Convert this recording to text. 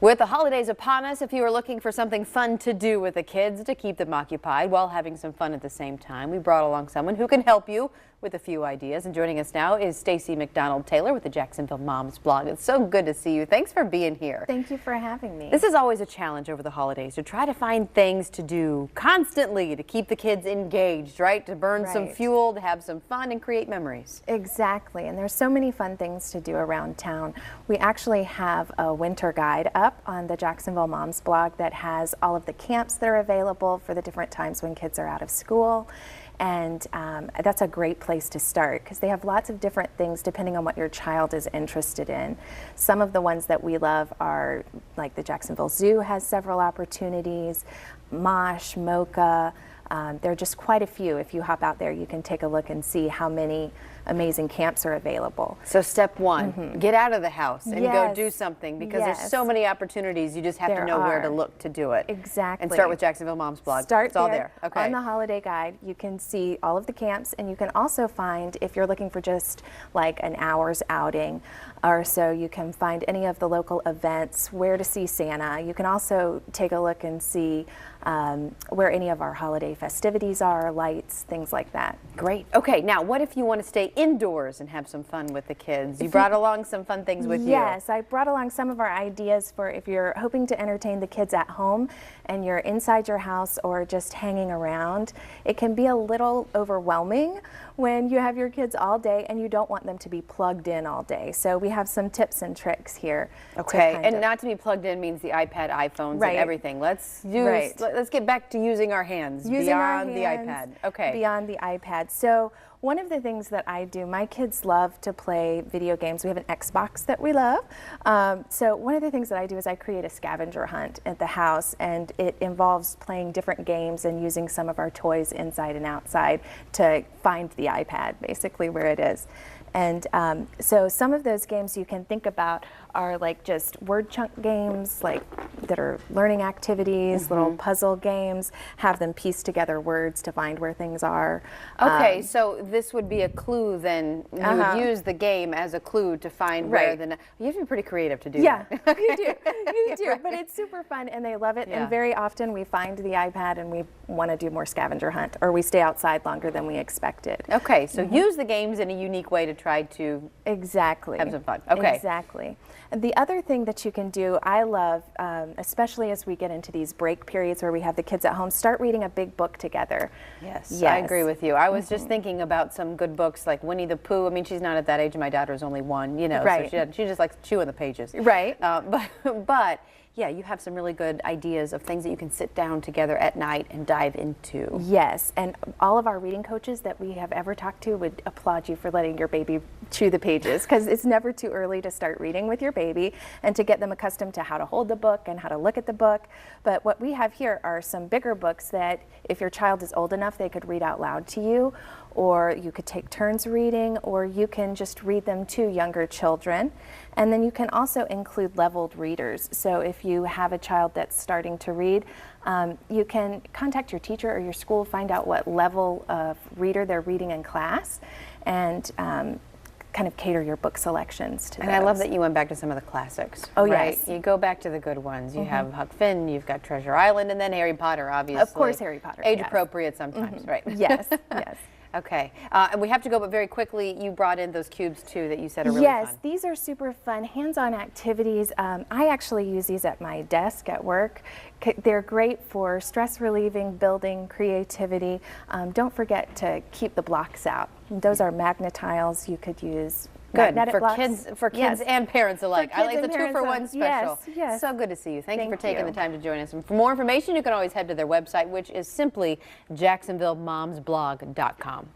With the holidays upon us, if you are looking for something fun to do with the kids to keep them occupied while having some fun at the same time, we brought along someone who can help you with a few ideas. And joining us now is Stacy McDonald-Taylor with the Jacksonville Moms blog. It's so good to see you. Thanks for being here. Thank you for having me. This is always a challenge over the holidays, to try to find things to do constantly to keep the kids engaged, right? To burn some fuel, to have some fun and create memories. Exactly, and there's so many fun things to do around town. We actually have a winter guide up on the Jacksonville Moms blog that has all of the camps that are available for the different times when kids are out of school. And that's a great place to start because they have lots of different things depending on what your child is interested in. Some of the ones that we love are like the Jacksonville Zoo has several opportunities, Mosh, Mocha. There are just quite a few. If you hop out there, you can take a look and see how many amazing camps are available. So step one, get out of the house and go do something, because there's so many opportunities. You just have to know where to look to do it. Exactly. And start with Jacksonville Moms blog. It's all there. Okay. On the holiday guide, you can see all of the camps, and you can also find, if you're looking for just like an hour's outing or so, you can find any of the local events, where to see Santa. You can also take a look and see where any of our holiday festivities are, lights, things like that. Great. Okay, now what if you want to stay indoors and have some fun with the kids? You brought along some fun things with you. Yes, I brought along some of our ideas for if you're hoping to entertain the kids at home and you're inside your house or just hanging around. It can be a little overwhelming when you have your kids all day and you don't want them to be plugged in all day. So we have some tips and tricks here. Okay, and not to be plugged in means the iPad, iPhones, and everything. Let's get back to using our hands beyond the iPad. Okay. Beyond the iPad. So one of the things that I do, my kids love to play video games. We have an Xbox that we love. So one of the things that I do is I create a scavenger hunt at the house, and it involves playing different games and using some of our toys inside and outside to find the iPad, basically where it is. And so some of those games you can think about are like just word chunk games, like that are learning activities, little puzzle games, have them piece together words to find where things are. Okay, so this would be a clue then. You would use the game as a clue to find where the... You have to be pretty creative to do that. Yeah, you do. You do. But it's super fun and they love it. And very often we find the iPad and we want to do more scavenger hunt, or we stay outside longer than we expected. Okay, so use the games in a unique way to try to have some fun. Okay. Exactly. And the other thing that you can do, I love, especially as we get into these break periods where we have the kids at home, start reading a big book together. Yes, I agree with you. I was just thinking about some good books like Winnie the Pooh. I mean, she's not at that age, and my daughter's only one, you know, so she just likes chewing the pages. Right. But yeah, you have some really good ideas of things that you can sit down together at night and dive into. Yes, and all of our reading coaches that we have ever talked to would applaud you for letting your baby chew the pages, because it's never too early to start reading with your baby and to get them accustomed to how to hold the book and how to look at the book. But what we have here are some bigger books that if your child is old enough, they could read out loud to you, or you could take turns reading, or you can just read them to younger children. And then you can also include leveled readers. So if you have a child that's starting to read, you can contact your teacher or your school, find out what level of reader they're reading in class, and kind of cater your book selections to And I love that you went back to some of the classics. Oh, right? yes. You go back to the good ones. You have Huck Finn, you've got Treasure Island, and then Harry Potter, obviously. Of course, Harry Potter. Age appropriate sometimes, right? Yes, yes. Okay, and we have to go, but very quickly, you brought in those cubes too that you said are really fun. Yes, these are super fun, hands-on activities. I actually use these at my desk at work. They're great for stress relieving, building creativity. Don't forget to keep the blocks out. Those are magnetiles you could use. Good, for kids and parents alike. I like the 2-for-1 special. Yes. So good to see you. Thank you for taking the time to join us. And for more information, you can always head to their website, which is simply jacksonvillemomsblog.com.